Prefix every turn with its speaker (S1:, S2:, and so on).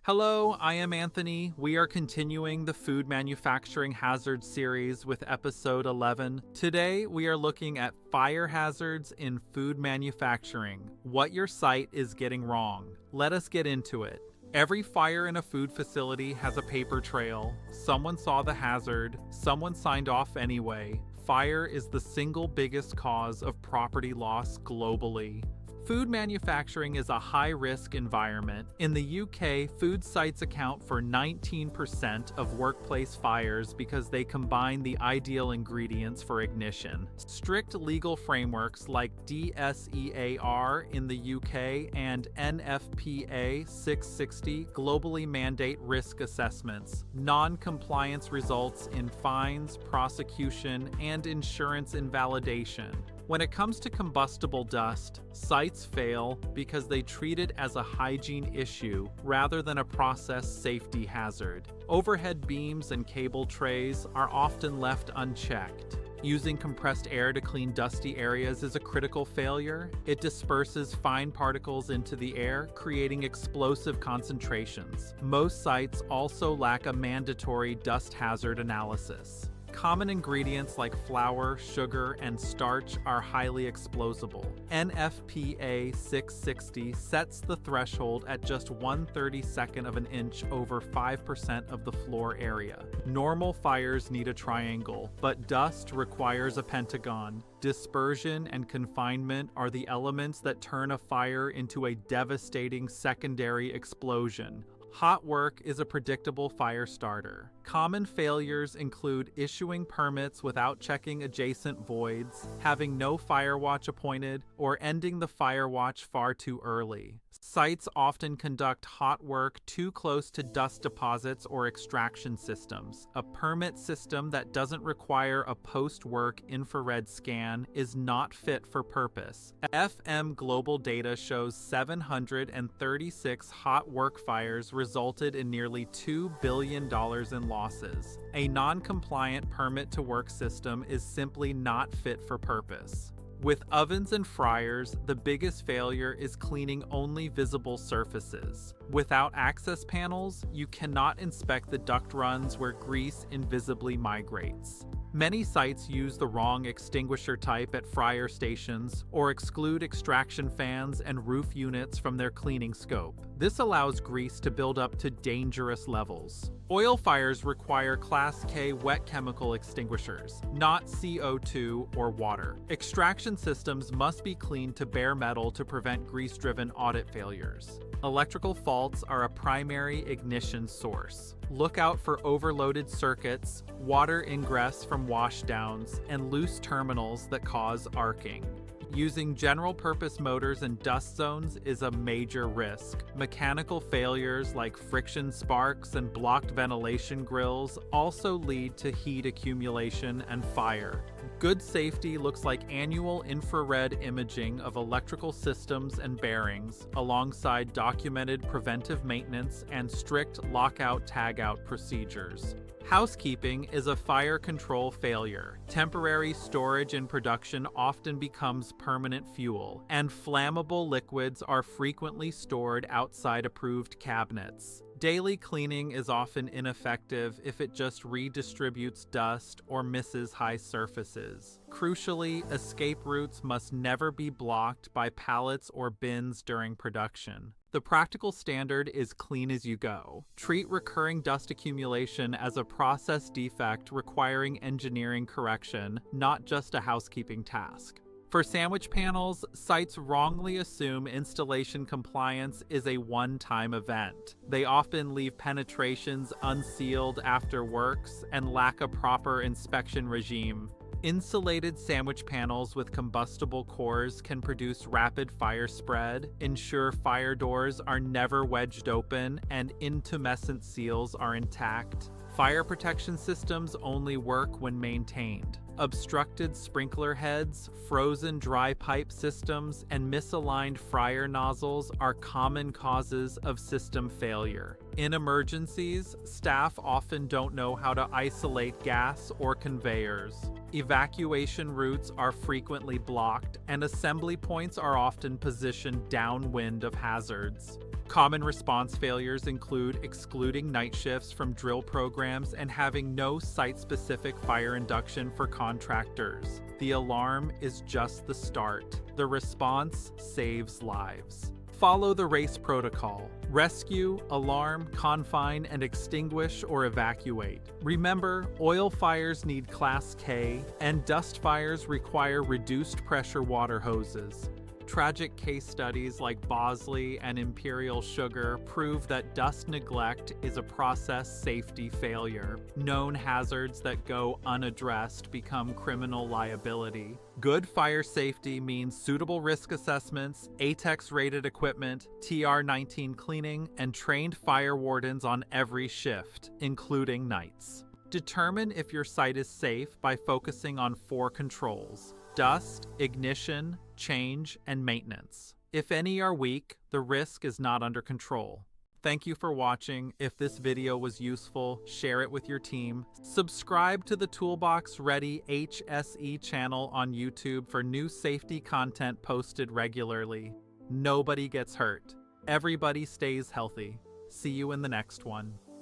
S1: Hello, I am Anthony. We are continuing the Food Manufacturing Hazards series with episode 11. Today, we are looking at fire hazards in food manufacturing, what your site is getting wrong. Let us get into it. Every fire in a food facility has a paper trail. Someone saw the hazard, someone signed off anyway. Fire is the single biggest cause of property loss globally. Food manufacturing is a high-risk environment. In the UK, food sites account for 19% of workplace fires because they combine the ideal ingredients for ignition. Strict legal frameworks like DSEAR in the UK and NFPA 660 globally mandate risk assessments. Non-compliance results in fines, prosecution, and insurance invalidation. When it comes to combustible dust, sites fail because they treat it as a hygiene issue rather than a process safety hazard. Overhead beams and cable trays are often left unchecked. Using compressed air to clean dusty areas is a critical failure. It disperses fine particles into the air, creating explosive concentrations. Most sites also lack a mandatory dust hazard analysis. Common ingredients like flour, sugar, and starch are highly explosible. NFPA 660 sets the threshold at just 1/32 of an inch over 5% of the floor area. Normal fires need a triangle, but dust requires a pentagon. Dispersion and confinement are the elements that turn a fire into a devastating secondary explosion. Hot work is a predictable fire starter. Common failures include issuing permits without checking adjacent voids, having no fire watch appointed, or ending the fire watch far too early. Sites often conduct hot work too close to dust deposits or extraction systems. A permit system that doesn't require a post-work infrared scan is not fit for purpose. FM Global data shows 736 hot work fires resulted in nearly $2 billion in losses. A non-compliant permit-to-work system is simply not fit for purpose. With ovens and fryers, the biggest failure is cleaning only visible surfaces. Without access panels, you cannot inspect the duct runs where grease invisibly migrates. Many sites use the wrong extinguisher type at fryer stations or exclude extraction fans and roof units from their cleaning scope. This allows grease to build up to dangerous levels. Oil fires require Class K wet chemical extinguishers, not CO2 or water. Extraction systems must be cleaned to bare metal to prevent grease-driven audit failures. Electrical faults are a primary ignition source. Look out for overloaded circuits, water ingress from washdowns, and loose terminals that cause arcing. Using general-purpose motors in dust zones is a major risk. Mechanical failures like friction sparks and blocked ventilation grills also lead to heat accumulation and fire. Good safety looks like annual infrared imaging of electrical systems and bearings, alongside documented preventive maintenance and strict lockout-tagout procedures. Housekeeping is a fire control failure. Temporary storage in production often becomes permanent fuel, and flammable liquids are frequently stored outside approved cabinets. Daily cleaning is often ineffective if it just redistributes dust or misses high surfaces. Crucially, escape routes must never be blocked by pallets or bins during production. The practical standard is clean as you go. Treat recurring dust accumulation as a process defect requiring engineering correction, not just a housekeeping task. For sandwich panels, sites wrongly assume installation compliance is a one-time event. They often leave penetrations unsealed after works and lack a proper inspection regime. Insulated sandwich panels with combustible cores can produce rapid fire spread, ensure fire doors are never wedged open, and intumescent seals are intact. Fire protection systems only work when maintained. Obstructed sprinkler heads, frozen dry pipe systems, and misaligned fryer nozzles are common causes of system failure. In emergencies, staff often don't know how to isolate gas or conveyors. Evacuation routes are frequently blocked, and assembly points are often positioned downwind of hazards. Common response failures include excluding night shifts from drill programs and having no site-specific fire induction for contractors. The alarm is just the start. The response saves lives. Follow the race protocol. Rescue, alarm, confine, and extinguish or evacuate. Remember, oil fires need Class K, and dust fires require reduced pressure water hoses. Tragic case studies like Bosley and Imperial Sugar prove that dust neglect is a process safety failure. Known hazards that go unaddressed become criminal liability. Good fire safety means suitable risk assessments, ATEX-rated equipment, TR-19 cleaning, and trained fire wardens on every shift, including nights. Determine if your site is safe by focusing on 4 controls: dust, ignition, change, and maintenance. If any are weak, the risk is not under control. Thank you for watching. If this video was useful, share it with your team. Subscribe to the Toolbox Ready HSE channel on YouTube for new safety content posted regularly. Nobody gets hurt. Everybody stays healthy. See you in the next one.